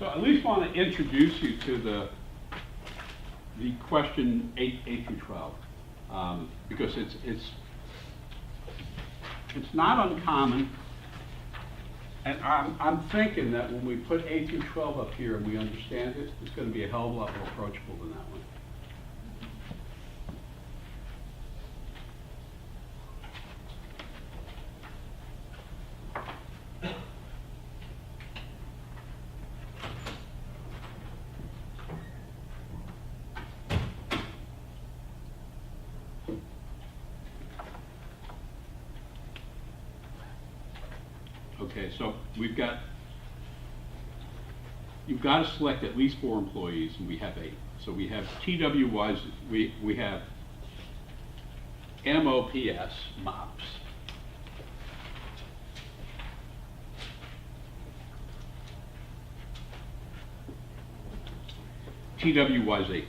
So I at least want to introduce you to the question 8 through 12, because it's not uncommon, and I'm thinking that when we put 8 through 12 up here and we understand it, it's going to be a hell of a lot more approachable than that one. Okay, so you've got to select at least 4 employees, and we have 8. So we have TWYs, we have MOPS, MOPS. TWY's 8.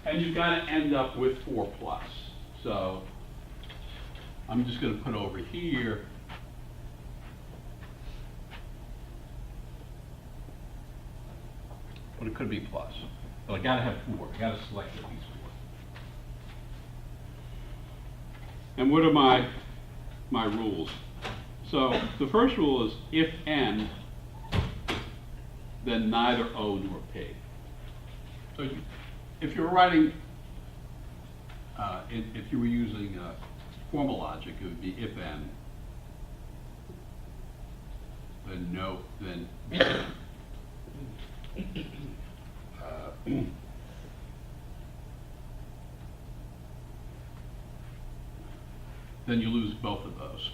And you've got to end up with 4 plus. So I'm just going to put over here. But it could be plus. But I got to have 4. I got to select at least 4. And what are my rules? So the first rule is if N, then neither O nor P. So if you're writing, if you were using formal logic, it would be if N, then no, then then you lose both of those.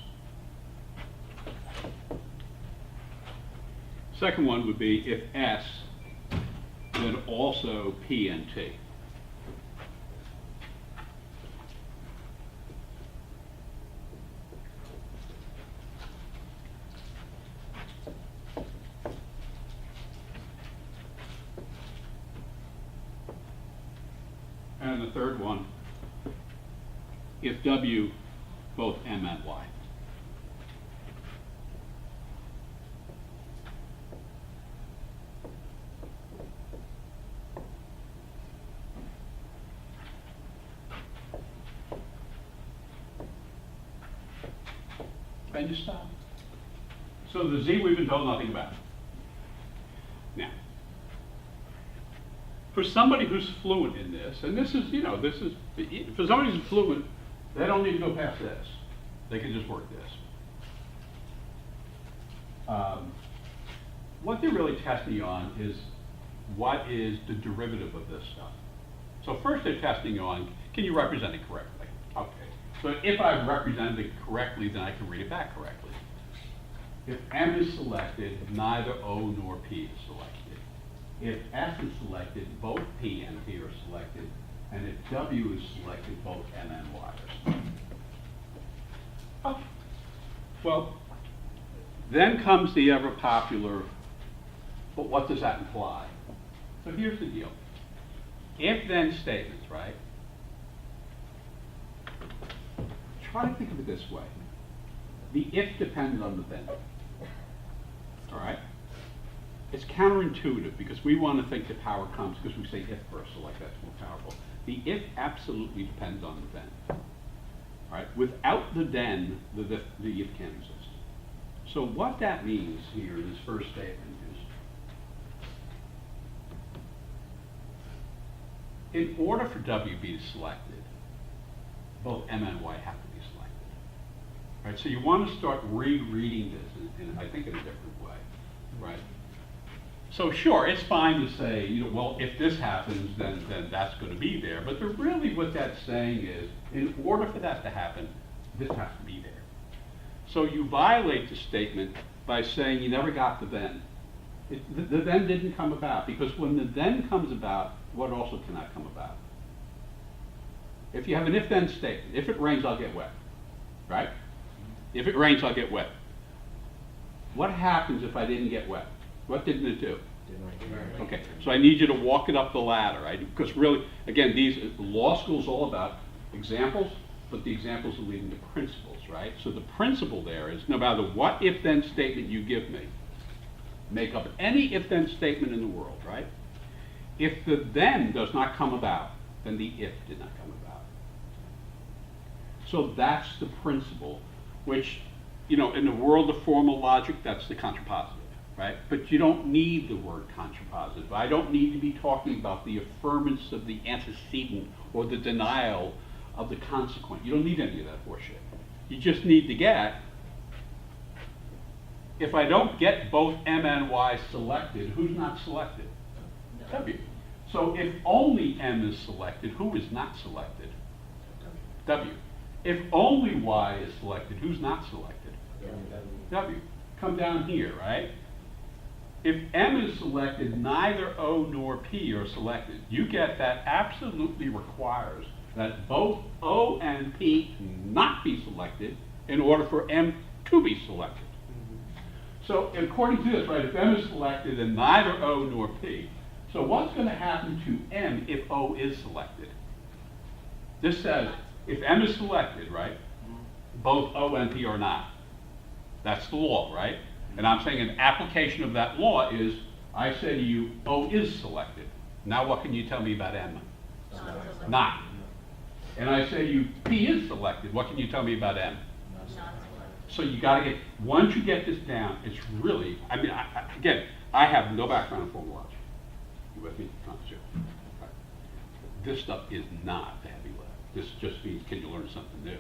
Second one would be if S, then also P and T. And the third one, if W, both M and Y. And you stop. So the Z we've been told nothing about. Now, for somebody who's fluent in this, and this is, for somebody who's fluent, they don't need to go past this. They can just work this. What they're really testing you on is what is the derivative of this stuff. So first they're testing you on, can you represent it correctly? Okay. So if I've represented it correctly, then I can read it back correctly. If M is selected, neither O nor P is selected. If S is selected, both P and P are selected. And if W is selected, both M and Y are selected. Oh. Well, then comes the ever popular, but what does that imply? So here's the deal. If-then statements, right? Try to think of it this way. The if depends on the then. All right? It's counterintuitive because we want to think that power comes because we say if first, so like that's more powerful. The if absolutely depends on the then. All right? Without the then, the if can't exist. So what that means here in this first statement is, in order for W to be selected, both M and Y have to be selected. Right? So you want to start rereading this in I think, in a different way. Right? So sure, it's fine to say, well, if this happens, then that's going to be there. But really what that's saying is, in order for that to happen, this has to be there. So you violate the statement by saying you never got the then. The then didn't come about, because when the then comes about, what also cannot come about? If you have an if-then statement, if it rains, I'll get wet, right? If it rains, I'll get wet. What happens if I didn't get wet? What didn't it do? Okay, so I need you to walk it up the ladder, right? Because really, again, law school's all about examples, but the examples are leading to principles, right? So the principle there is no matter what if-then statement you give me, make up any if-then statement in the world, right? If the then does not come about, then the if did not come about. So that's the principle, which, you know, in the world of formal logic, that's the contrapositive, right? But you don't need the word contrapositive. I don't need to be talking about the affirmance of the antecedent or the denial of the consequent. You don't need any of that horseshit. You just need to get, if I don't get both M and Y selected, who's not selected? W. So if only M is selected, who is not selected? W. If only Y is selected, who's not selected? W. Come down here, right? If M is selected, neither O nor P are selected. You get that absolutely requires that both O and P not be selected in order for M to be selected. So according to this, right, if M is selected and neither O nor P, so what's going to happen to M if O is selected? This says if M is selected, right, both O and P are not. That's the law, right? And I'm saying an application of that law is, I say to you, O is selected. Now what can you tell me about M? Not. And I say to you, P is selected. What can you tell me about M? So you got to get, once you get this down, it's really, I mean, again, I have no background in formal logic. You with me? Right. This stuff is not the heavy lift. This just means, can you learn something new?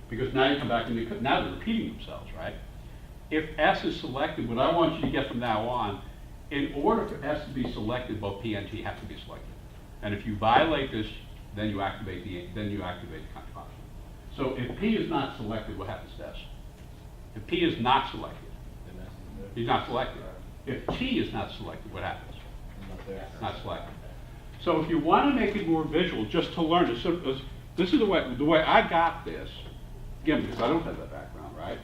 Because now you come back and now they're repeating themselves, right? If S is selected, what I want you to get from now on, in order for S to be selected, both P and T have to be selected. And if you violate this, then you activate the contrapositive. So if P is not selected, what happens to S? If P is not selected, he's not selected. If T is not selected, what happens? Not selected. So if you want to make it more visual, just to learn this, this is the way I got this. Again, because I don't have that background, right?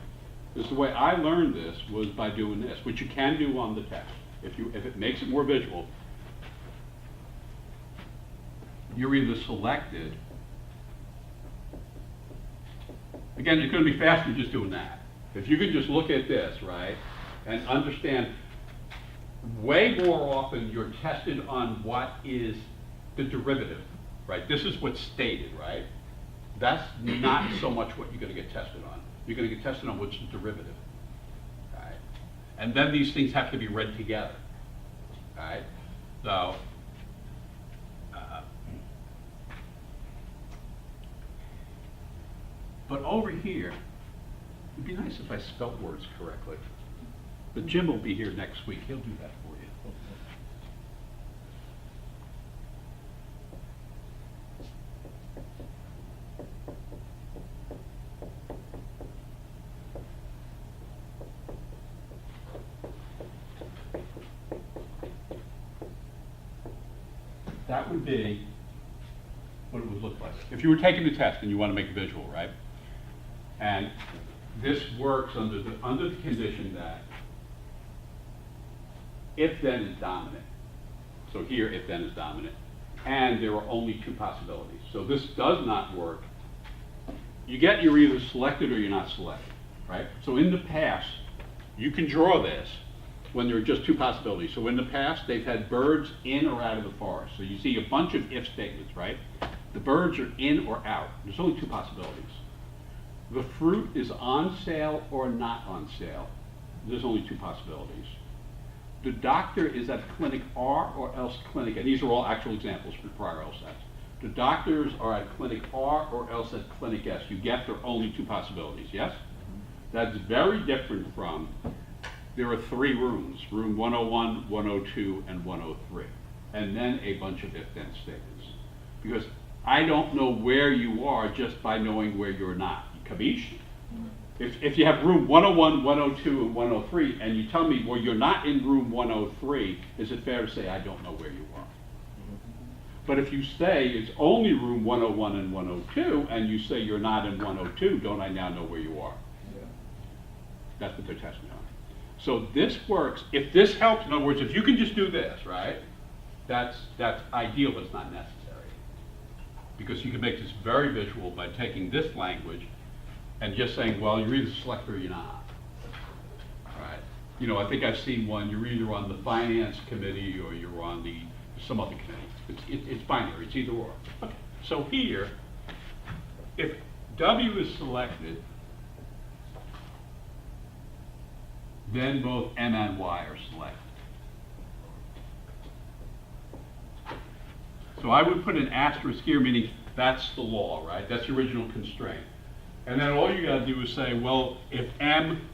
This is the way I learned this was by doing this, which you can do on the test. If it makes it more visual, you're either selected. Again, it's going to be faster just doing that. If you could just look at this, right, and understand, way more often you're tested on what is the derivative, right? This is what's stated, right? That's not so much what you're going to get tested on. You're going to get tested on what's the derivative, right? And then these things have to be read together, right? So, but over here, it'd be nice if I spelt words correctly. But Jim will be here next week. He'll do that for you. That would be what it would look like. If you were taking the test and you want to make a visual, right? And this works under the condition that if then is dominant. So here if then is dominant. And there are only two possibilities. So this does not work. You're either selected or you're not selected, right? So in the past, you can draw this when there are just two possibilities. So in the past, they've had birds in or out of the forest. So you see a bunch of if statements, right? The birds are in or out. There's only two possibilities. The fruit is on sale or not on sale. There's only two possibilities. The doctor is at clinic R or else clinic, and these are all actual examples from prior LSATs. The doctors are at clinic R or else at clinic S. You get there are only two possibilities, yes? That's very different from, there are three rooms, room 101, 102, and 103, and then a bunch of if-then statements. Because I don't know where you are just by knowing where you're not. Capiche? If you have room 101, 102, and 103, and you tell me, well, you're not in room 103, is it fair to say I don't know where you are? But if you say it's only room 101 and 102, and you say you're not in 102, don't I now know where you are? Yeah. That's what they're testing on. So this works. If this helps, in other words, if you can just do this, right, that's ideal, but it's not necessary. Because you can make this very visual by taking this language and just saying, well, you're either selected or you're not. Right? You know, I think I've seen one, you're either on the finance committee or you're on some other committee. It's binary, it's either or. Okay. So here, if W is selected, then both M and Y are selected. So I would put an asterisk here, meaning that's the law, right? That's the original constraint. And then all you gotta do is say, well, if M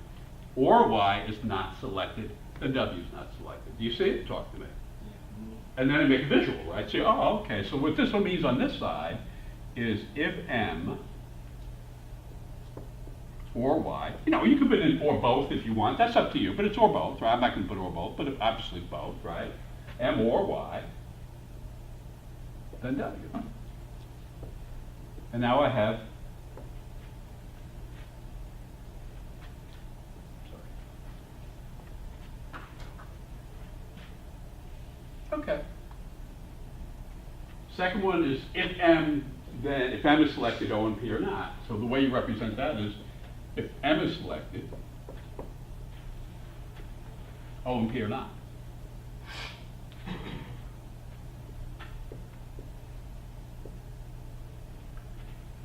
or Y is not selected, then W is not selected. Do you see it? Talk to me. And then I make a visual, right? Say, oh, okay, so what this one means on this side is if M or Y, you know, you can put in or both if you want, that's up to you, but it's or both, right? I'm not gonna put or both, but obviously both, right? M or Y, then W. And now I have, okay. Second one is if M, then if M is selected, O and P are not. So the way you represent that is if M is selected, O and P are not.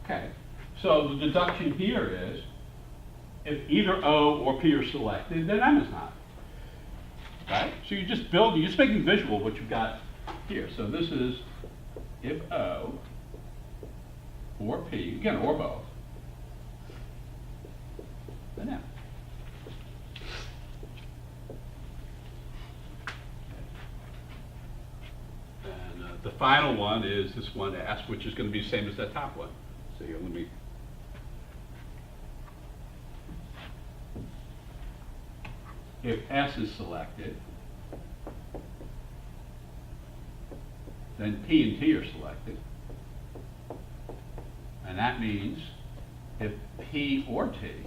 Okay, so the deduction here is if either O or P are selected, then M is not. Right? So you're just making visual what you've got here. So this is if O or P, again, or both, then M. And the final one is this one S, which is going to be the same as that top one. So here, let me. If S is selected, then P and T are selected. And that means if P or T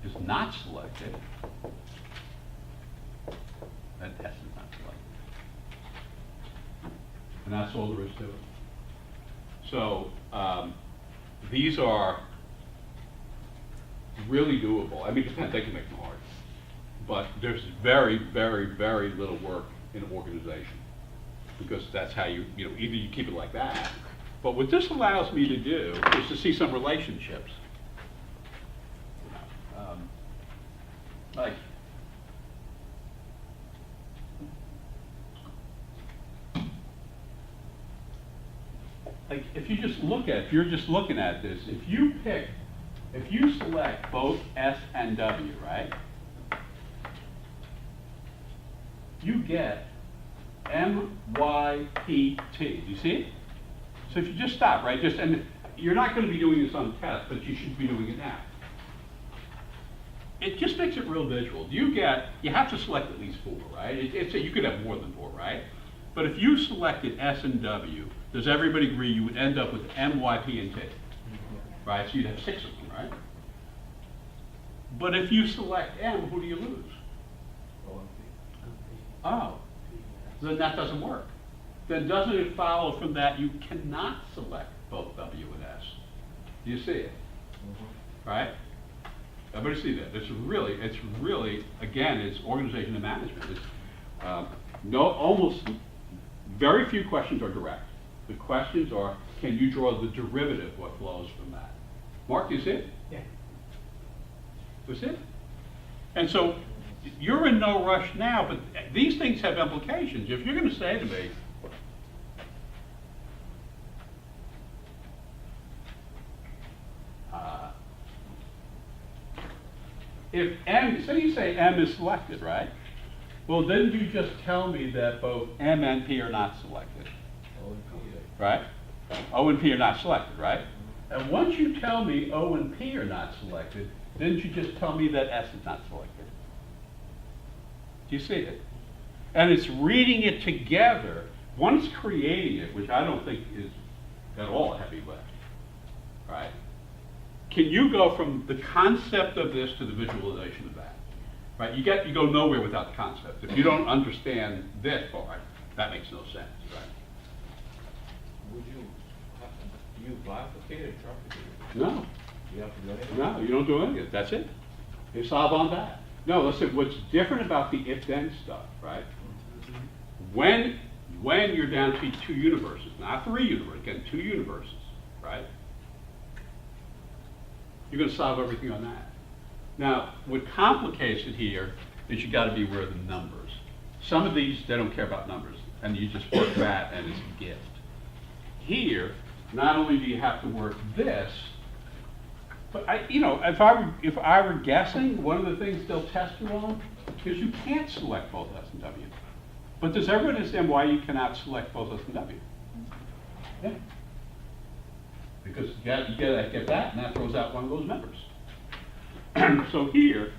is not selected, then S is not selected. And that's all there is to it. So these are really doable. I mean, it depends, they can make them hard. But there's very, very, very little work in organization. Because that's how you know, either you keep it like that, but what this allows me to do is to see some relationships. Like if you're just looking at this, if you select both S and W, right? You get M, Y, P, T. Do you see it? So if you just stop, right? And you're not going to be doing this on the test, but you should be doing it now. It just makes it real visual. You have to select at least 4, right? You could have more than 4, right? But if you selected S and W, does everybody agree you would end up with M, Y, P, and T? Right? So you'd have 6 of them, right? But if you select M, who do you lose? Oh, then that doesn't work. Then doesn't it follow from that you cannot select both W and S? Do you see it? Right? Everybody see that? It's really, again, it's organization and management. It's almost very few questions are direct. The questions are, can you draw the derivative, what flows from that? Mark, do you see it? Yeah. Do you see it? And so, you're in no rush now, but these things have implications. If you're going to say to me, if M, say you say M is selected, right? Well, then you just tell me that both M and P are not selected. Right? O and P are not selected, right? And once you tell me O and P are not selected, then you just tell me that S is not selected. Do you see it? And it's reading it together. Once creating it, which I don't think is at all a heavy lift, right? Can you go from the concept of this to the visualization of that? Right? You go nowhere without the concept. If you don't understand this part, that makes no sense, right? Would you bifurcate or trifurcate? No. You have to do anything? No, you don't do anything. That's it. You solve on that. No, listen, what's different about the if-then stuff, right? When you're down to 2 universes, not 3 universes, again, 2 universes, right? You're going to solve everything on that. Now, what complicates it here is you got to be aware of the numbers. Some of these, they don't care about numbers, and you just work that, and it's a gift. Here, not only do you have to work this, but if I were guessing, one of the things they'll test you on is you can't select both S and W. But does everyone understand why you cannot select both S and W? Yeah. Because you gotta get that, and that throws out one of those members. So here,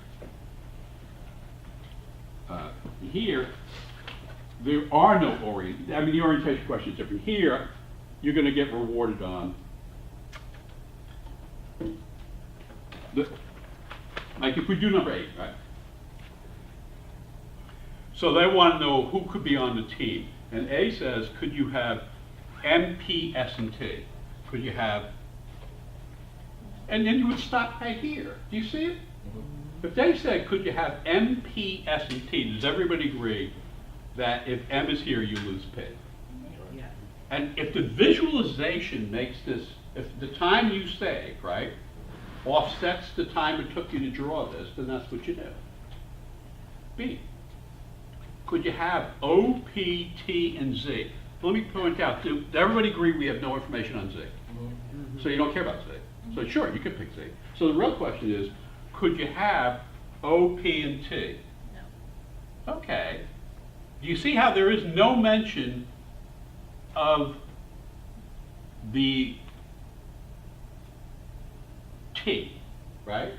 there are no the orientation question is different. Here, you're going to get rewarded on like if we do number 8, right? So they want to know who could be on the team. And A says, could you have M, P, S, and T? Could you have, and then you would stop right here. Do you see it? If they said, could you have M, P, S, and T, does everybody agree that if M is here, you lose P? Yeah. And if the visualization makes this, if the time you save, right, offsets the time it took you to draw this, then that's what you do. B, could you have O, P, T, and Z? Let me point out, does everybody agree we have no information on Z? So you don't care about Z. So sure, you could pick Z. So the real question is, could you have O, P, and T? No. Okay. Do you see how there is no mention of the T, right?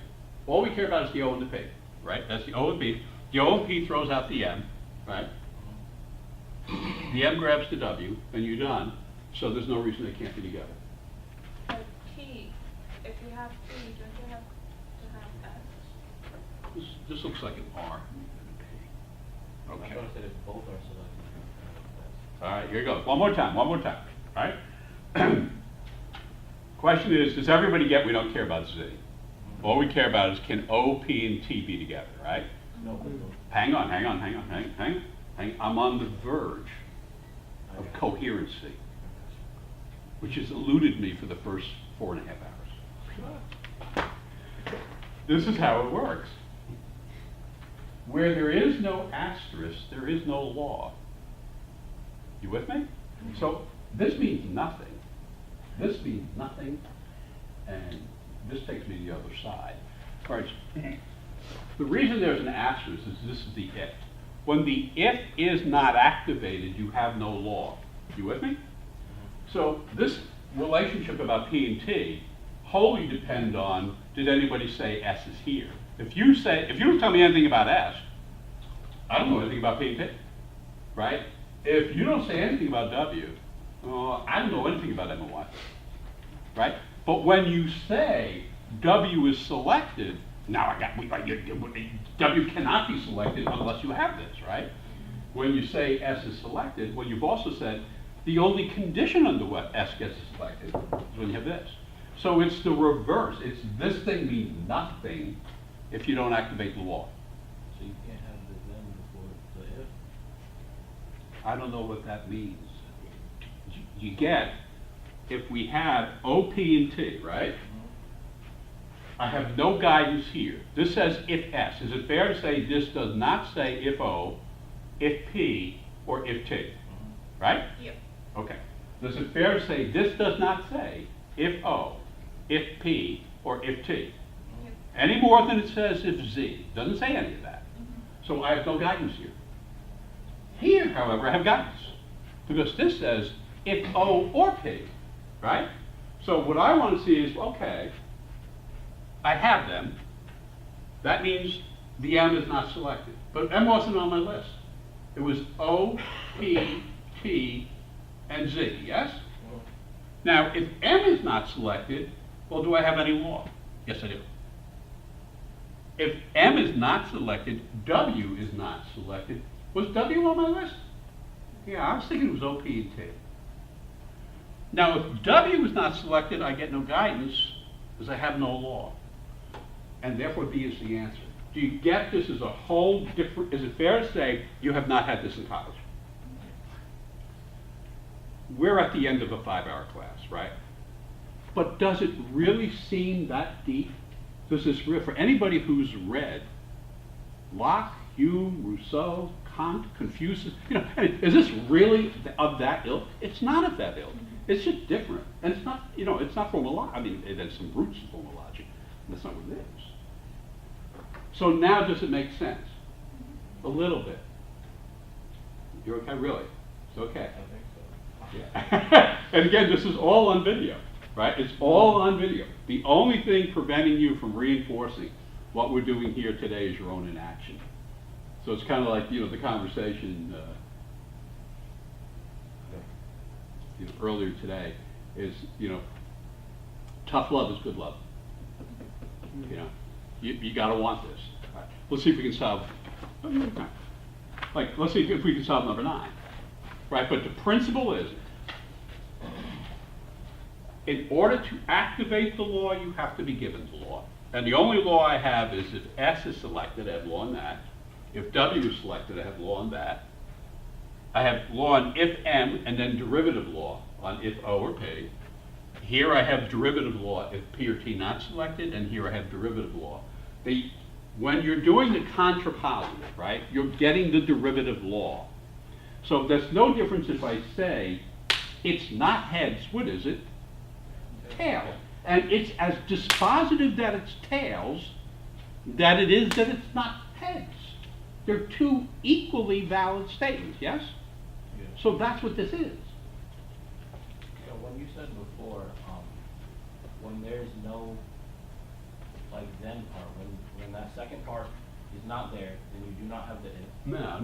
All we care about is the O and the P, right? That's the O and P. The O and P throws out the M, right? The M grabs the W, and you're done. So there's no reason they can't be together. But P, if you have P, don't you have to have S? This looks like an R. I Okay. thought I said if both are selected. All right, here you go. One more time. All right? Question is, does everybody get we don't care about Z? All we care about is can O, P, and T be together, right? No. Hang on. I'm on the verge of coherency, which has eluded me for the first 4.5 hours. This is how it works. Where there is no asterisk, there is no law. You with me? So this means nothing. This means nothing, and this takes me to the other side. All right. The reason there's an asterisk is this is the if. When the if is not activated, you have no law. You with me? So this relationship about P and T wholly depend on, did anybody say S is here? If you don't tell me anything about S, I don't know anything about P and T, right? If you don't say anything about W, I don't know anything about M and Y, right? But when you say W is selected, now W cannot be selected unless you have this, right? When you say S is selected, well, you've also said the only condition under what S gets selected is when you have this. So it's the reverse. It's this thing means nothing if you don't activate the law. So you can't have the then before the if? I don't know what that means. You get, if we have O, P, and T, right? I have no guidance here. This says if S. Is it fair to say this does not say if O, if P, or if T? Right? Yep. Okay. Is it fair to say this does not say if O, if P, or if T? Yep. Any more than it says if Z. Doesn't say any of that. So I have no guidance here. Here, however, I have guidance. Because this says if O or P, right? So what I want to see is, okay, I have them. That means the M is not selected. But M wasn't on my list. It was O, P, T, and Z, yes? Now, if M is not selected, well, do I have any law? Yes, I do. If M is not selected, W is not selected. Was W on my list? Yeah, I was thinking it was O, P, and T. Now, if W is not selected, I get no guidance. because I have no law. And therefore B is the answer. Do you get this as a whole different, is it fair to say you have not had this in college? We're at the end of a 5-hour class, right? But does it really seem that deep? Does this, for anybody who's read Locke, Hume, Rousseau, Kant, Confucius, is this really of that ilk? It's not of that ilk. It's just different. And it's not, it's not formal logic. I mean, it has some roots of formal logic. That's not what it is. So now does it make sense? A little bit. You're okay, really? It's okay. I think so. Yeah. And again, this is all on video, right? It's all on video. The only thing preventing you from reinforcing what we're doing here today is your own inaction. So it's kind of like, the conversation earlier today is, tough love is good love. You got to want this. Right. Let's see if we can solve, let's see if we can solve number 9. Right, but the principle is, in order to activate the law, you have to be given the law. And the only law I have is if S is selected, I have law on that. If W is selected, I have law on that. I have law on if M, and then derivative law on if O or P. Here I have derivative law if P or T not selected, and here I have derivative law. When you're doing the contrapositive, right, you're getting the derivative law. So there's no difference if I say it's not heads, what is it? Tails. And it's as dispositive that it's tails that it is that it's not heads. They're two equally valid statements, yes? Yeah. So that's what this is. So when you said before, when there's no then part, when that second part is not there, then you do not have the if.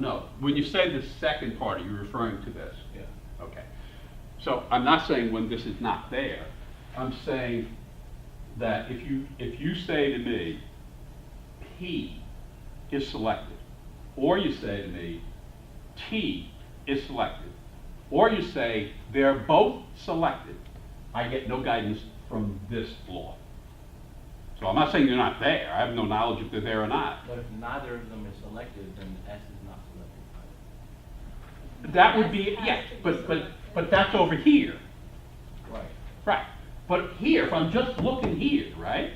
No. When you say the second part, you're referring to this. Yeah. Okay. So I'm not saying when this is not there. I'm saying that if you say to me, P is selected, or you say to me, T is selected, or you say they're both selected, I get no guidance from this law. So I'm not saying they're not there. I have no knowledge if they're there or not. But if neither of them is selected, then S is not selected either. That would be, yeah, but that's over here. Right. Right. But here, if I'm just looking here, right,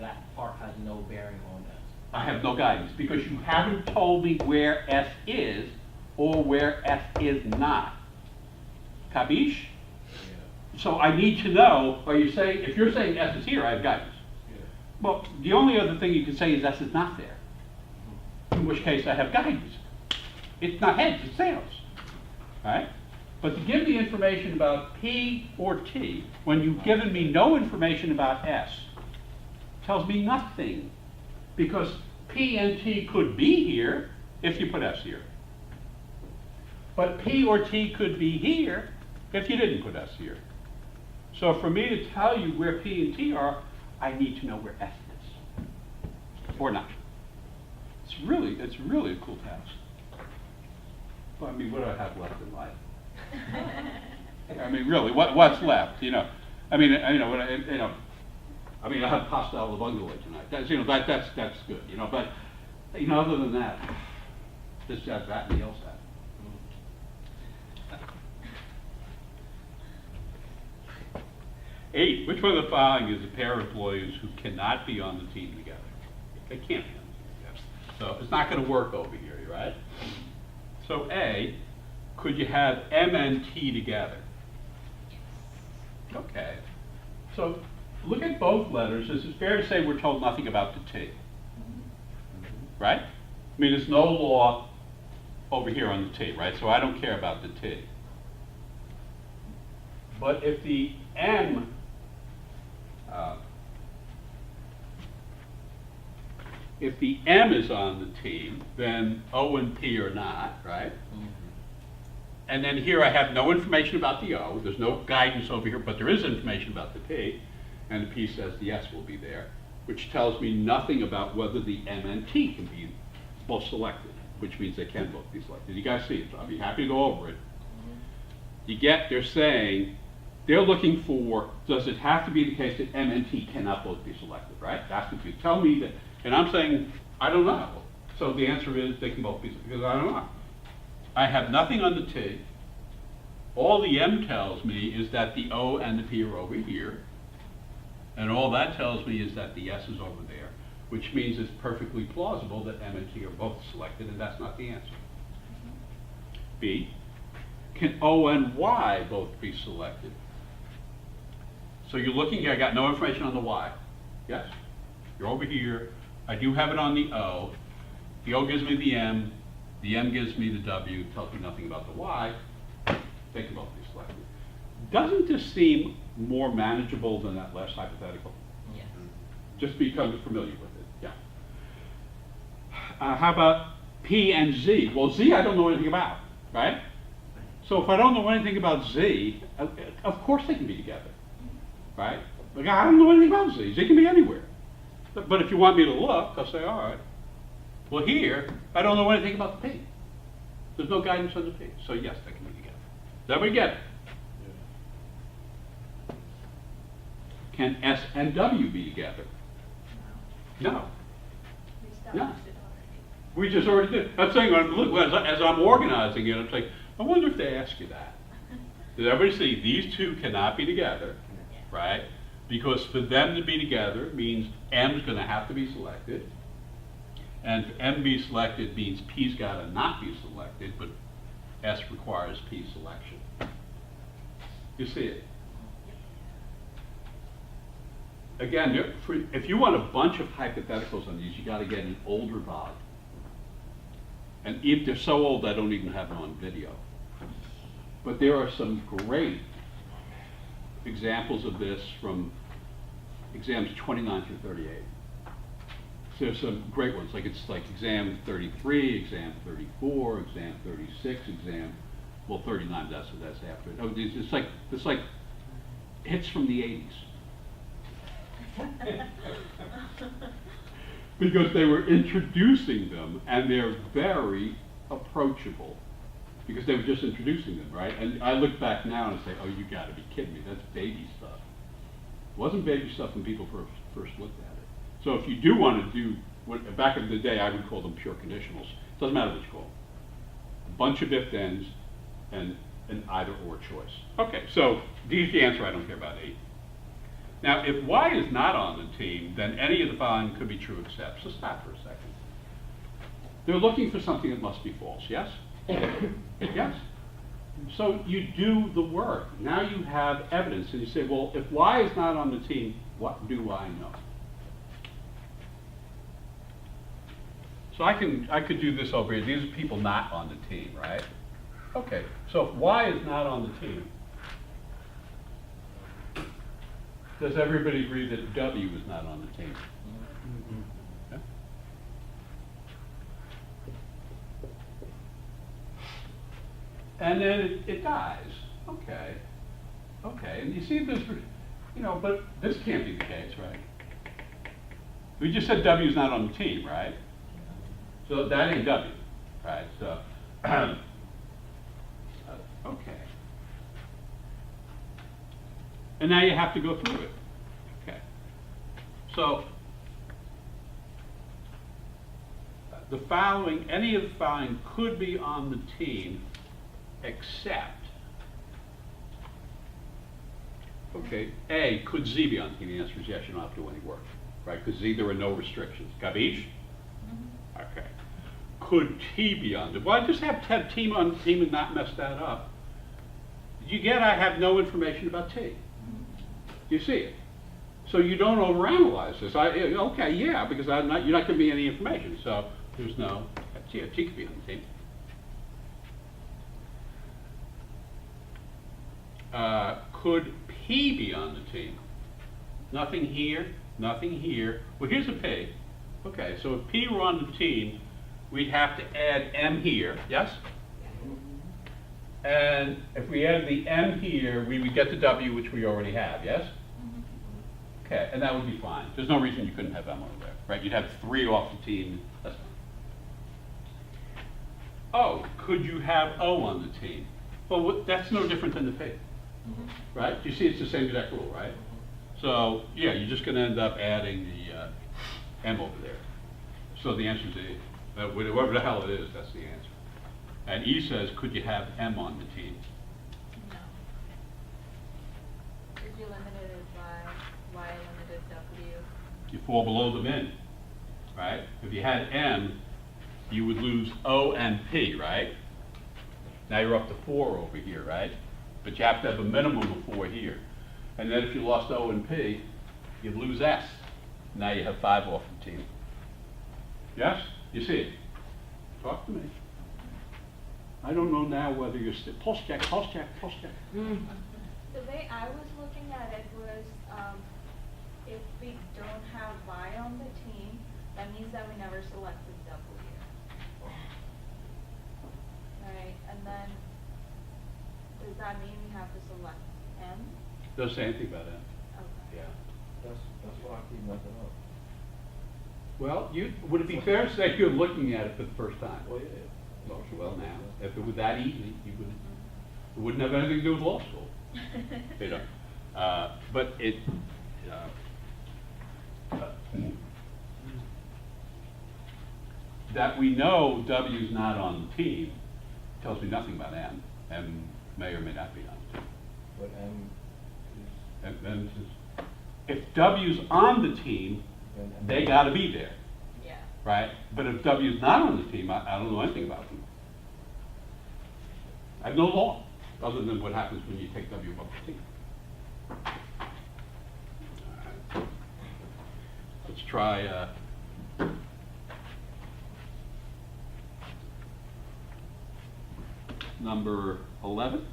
That part has no bearing on S. I have no guidance because you haven't told me where S is or where S is not. Capiche? Yeah. So I need to know, if you're saying S is here, I have guidance. Yeah. Well, the only other thing you can say is S is not there. In which case I have guidance. It's not heads, it's tails. Right? But to give me information about P or T, when you've given me no information about S, tells me nothing. Because P and T could be here if you put S here. But P or T could be here if you didn't put S here. So for me to tell you where P and T are, I need to know where S is. Or not. It's really a cool task. Well, I mean, what do I have left in life? I mean, really, what's left? I mean, I have pasta al bungalow tonight. That's good. But other than that, just have that and the LSAT. 8, which one of the following is a pair of employees who cannot be on the team together? They can't be on the team together. So it's not going to work over here, right? So A, could you have M and T together? Okay. So look at both letters. Is it fair to say we're told nothing about the T? Right? I mean, there's no law over here on the T, right? So I don't care about the T. But if the M is on the team, then O and P are not, right? Mm-hmm. And then here I have no information about the O. There's no guidance over here, but there is information about the P. And the P says the S will be there, which tells me nothing about whether the M and T can be both selected, which means they can both be selected. You guys see it, so I'll be happy to go over it. Mm-hmm. They're saying They're looking for, does it have to be the case that M and T cannot both be selected, right? That's what you tell me that, and I'm saying, I don't know. So the answer is they can both be, because I don't know. I have nothing on the T. All the M tells me is that the O and the P are over here. And all that tells me is that the S is over there, which means it's perfectly plausible that M and T are both selected, and that's not the answer. B, can O and Y both be selected? So you're looking here, I got no information on the Y. Yes? You're over here. I do have it on the O. The O gives me the M gives me the W, tells me nothing about the Y. They can both be selected. Doesn't this seem more manageable than that last hypothetical? Yes. Just becoming familiar with it, yeah. How about P and Z? Well, Z I don't know anything about, right? So if I don't know anything about Z, of course they can be together, right? Like I don't know anything about Z. Z can be anywhere. But if you want me to look, I'll say, all right. Well, here, I don't know anything about the P. There's no guidance on the P. So yes, they can be together. Then we get it. Can S and W be together? No. We No. established it already. We just already did. I'm saying, as I'm organizing it, I'm saying, I wonder if they ask you that. Did everybody see these two cannot be together, right? Because for them to be together means M's going to have to be selected. And for M be selected means P's got to not be selected, but S requires P selection. You see it? Again, if you want a bunch of hypotheticals on these, you got to get an older volume. And if they're so old, I don't even have them on video. But there are some great examples of this from exams 29 through 38. So there's some great ones, like it's like exam 33, exam 34, exam 36, exam, well 39, that's after it. Oh, it's like hits from the 80s. Because they were introducing them, and they're very approachable, because they were just introducing them, right? And I look back now and say, oh, you gotta be kidding me, that's baby stuff. It wasn't baby stuff when people first looked at it. So if you do want to do, back in the day I would call them pure conditionals, doesn't matter what you call them. A bunch of if-thens and an either-or choice. Okay, so D is the answer, I don't care about 8. Now, if Y is not on the team, then any of the following could be true except. So stop for a second. They're looking for something that must be false, yes? Yes? So you do the work. Now you have evidence, and you say, well, if Y is not on the team, what do I know? So I could do this over here. These are people not on the team, right? Okay, so if Y is not on the team, does everybody agree that W is not on the team? Okay. And then it dies. Okay. Okay, and you see this, but this can't be the case, right? We just said W is not on the team, right? So that ain't W, right? So, okay. And now you have to go through it. Okay. So, the following, any of the following could be on the team except, okay, A, could Z be on the team? The answer is yes, you don't have to do any work, right? Because Z, there are no restrictions. Capiche? Okay. Could T be on the, well, I just have team on the team and not mess that up. You get, I have no information about T. You see it. So you don't overanalyze this. Okay, yeah, because you're not giving me any information. So there's no, T could be on the team. Could P be on the team? Nothing here, nothing here. Well, here's a P. Okay, so if P were on the team, we'd have to add M here, yes? And if we added the M here, we would get the W, which we already have, yes? Okay, and that would be fine. There's no reason you couldn't have M over there, right? You'd have 3 off the team, that's fine. Oh, could you have O on the team? Well, that's no different than the P. right? You see, it's the same exact rule, right? So, yeah, you're just gonna end up adding the M over there. So the answer is E. Whatever the hell it is, that's the answer. And E says, could you have M on the team? No. Because you limited it by Y limited W. You fall below the min, right? If you had M, you would lose O and P, right? Now you're up to 4 over here, right? But you have to have a minimum of 4 here. And then if you lost O and P, you'd lose S. Now you have 5 off the team. Yes? You see it? Talk to me. I don't know now whether you're still, pulse check. The way I was looking at it was, if we don't have Y on the team, that means that we never selected W. Right, and then, does that mean we have to select M? Doesn't say anything about that. Okay. Yeah. That's why I keep messing up. Well, would it be fair to say you're looking at it for the first time? Well, yeah. Well, now, if it was that easy, it wouldn't have anything to do with law school. You know, but it, that we know W's not on the team tells me nothing about M. M may or may not be on the team. But M is. M says, if W's on the team, they gotta be there, Yeah. right? But if W's not on the team, I don't know anything about them. I have no law, other than what happens when you take W off the team. All right. Let's try, number 11.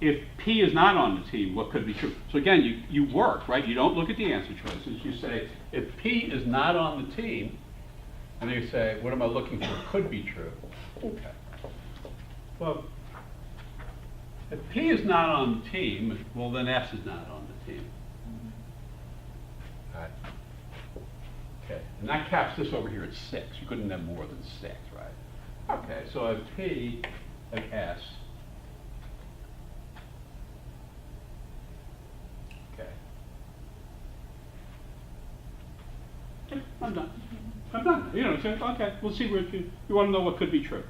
If P is not on the team, what could be true? So again, you work, right? You don't look at the answer choices. You say, if P is not on the team, and then you say, what am I looking for? Could be true. Okay. Well, if P is not on the team, well, then S is not on the team. All right. Okay, and that caps this over here at 6. You couldn't have more than 6, right? Okay, so I have P and S. Okay, I'm done. I'm done. You know, so, okay, we'll see where you want to know what could be true.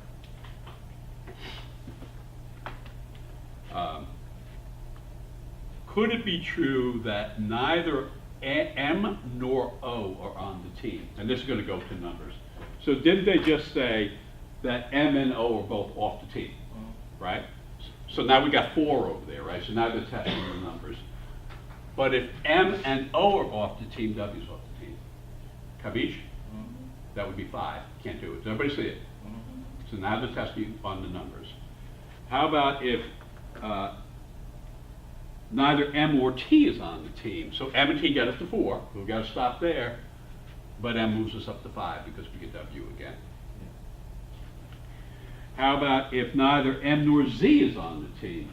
Could it be true that neither M nor O are on the team? And this is going to go to numbers. So didn't they just say that M and O are both off the team, right? So now we got 4 over there, right? So now they're testing the numbers. But if M and O are off the team, W's off the team. Kabish? That would be 5. Can't do it. Does everybody see it? So now they're testing on the numbers. How about if neither M or T is on the team? So M and T get us to 4. We've got to stop there. But M moves us up to 5 because we get W again. How about if neither M nor Z is on the team?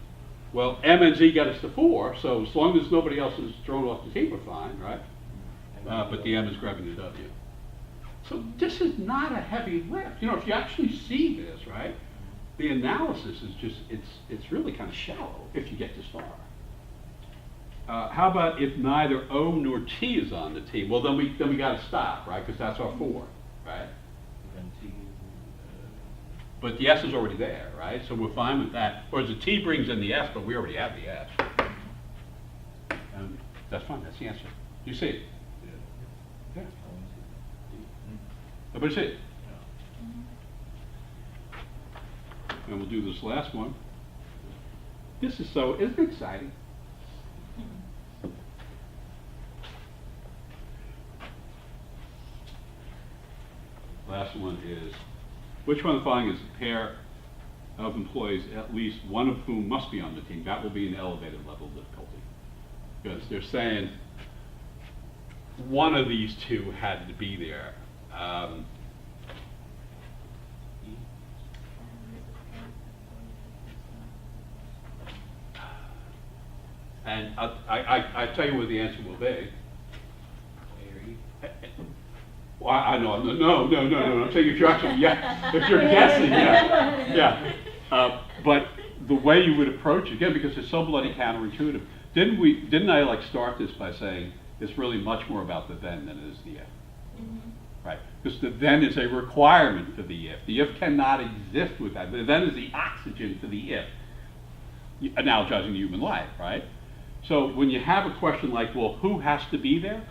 Well, M and Z get us to 4, so as long as nobody else is thrown off the team, we're fine, right? But the M is grabbing the W. So this is not a heavy lift. You know, if you actually see this, right, the analysis is just, it's really kind of shallow if you get this far. How about if neither O nor T is on the team? Well, then we got to stop, right, because that's our 4, right? But the S is already there, right? So we're fine with that. Whereas the T brings in the S, but we already have the S. And that's fine, that's the answer. You see it? Yeah. Everybody see it? And we'll do this last one. This is so, isn't it exciting? Last one is, which one of the following is a pair of employees, at least one of whom must be on the team? That will be an elevated level of difficulty. Because they're saying one of these two had to be there. And I tell you what the answer will be. Well, I know, no. I'm saying if you're actually, yeah, if you're guessing, yeah. But the way you would approach it, again, because it's so bloody counterintuitive, didn't I like start this by saying it's really much more about the then than it is the if? Right, because the then is a requirement for the if. The if cannot exist without, the then is the oxygen for the if, analogizing to human life, right? So when you have a question like, well, who has to be there?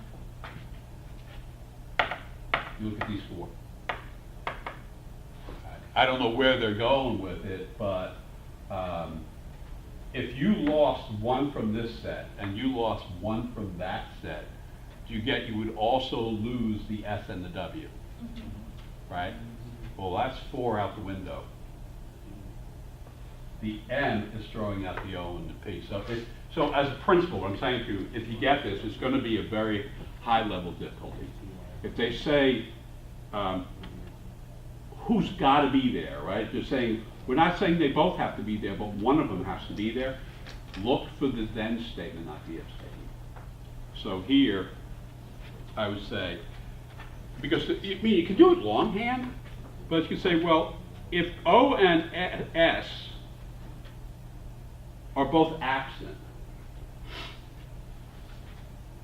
You look at these four. I don't know where they're going with it, but if you lost one from this set and you lost one from that set, you would also lose the S and the W, right? Well, that's 4 out the window. The N is throwing out the O and the P. So as a principle, what I'm saying to you, if you get this, it's going to be a very high level difficulty. If they say, who's got to be there, right? They're saying, we're not saying they both have to be there, but one of them has to be there. Look for the then statement, not the if statement. So here, I would say, because you can do it longhand, but you can say, well, if O and S are both absent,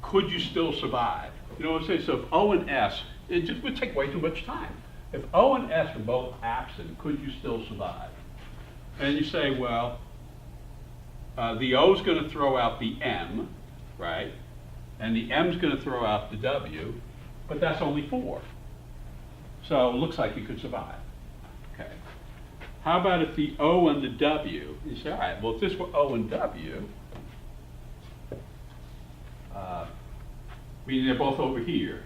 could you still survive? You know what I'm saying? So if O and S, it just would take way too much time. If O and S are both absent, could you still survive? And you say, well, the O's going to throw out the M, right? And the M's going to throw out the W, but that's only 4. So it looks like you could survive. Okay. How about if the O and the W, you say, all right, well, if this were O and W, meaning they're both over here.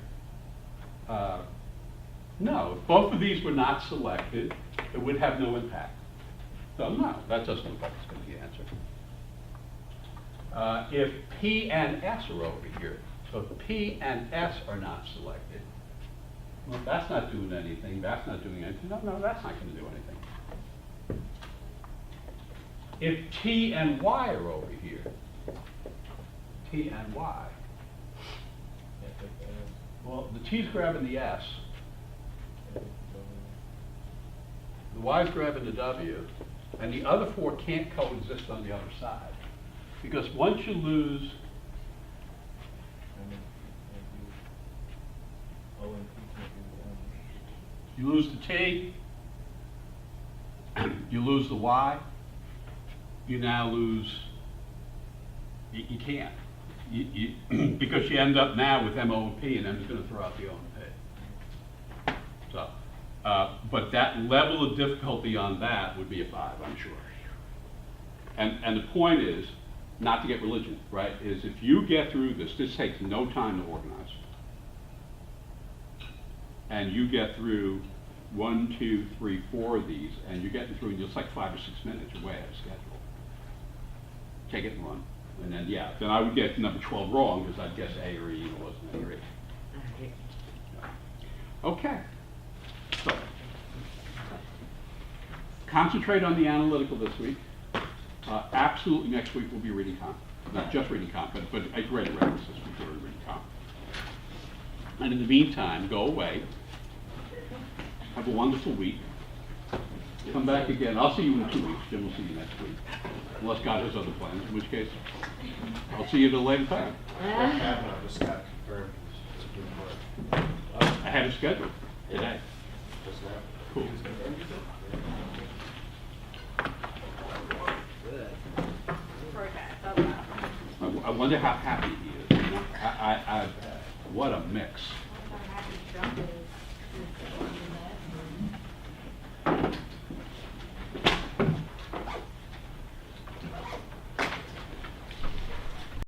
No, if both of these were not selected, it would have no impact. So no, that doesn't look like it's going to be the answer. If P and S are over here, so if P and S are not selected, well, that's not doing anything, that's not doing anything, no, that's not going to do anything. If T and Y are over here, T and Y, well, the T's grabbing the S, the Y's grabbing the W, and the other 4 can't coexist on the other side. Because once you lose, you lose the T, you lose the Y, you now lose, you can't. Because you end up now with M, O, and P, and M's going to throw out the O and P. So, but that level of difficulty on that would be a 5, I'm sure. And the point is, not to get religion, right, is if you get through this takes no time to organize. And you get through 1, 2, 3, 4 of these, and you're getting through in just like 5 or 6 minutes, you're way ahead of schedule. Take it and run. And then, yeah, then I would get number 12 wrong because I'd guess A or E and it wasn't A or E. Okay. So, concentrate on the analytical this week. Absolutely next week will be reading comp. Not just reading comp, but a great reference this week for reading comp. And in the meantime, go away. Have a wonderful week. Come back again. I'll see you in 2 weeks. Jim will see you next week. Unless God has other plans, in which case, I'll see you at a later time. Kavanaugh just got confirmed as Supreme Court. Ahead of schedule. Today. Just now. Cool. I wonder how happy he is. What a mix.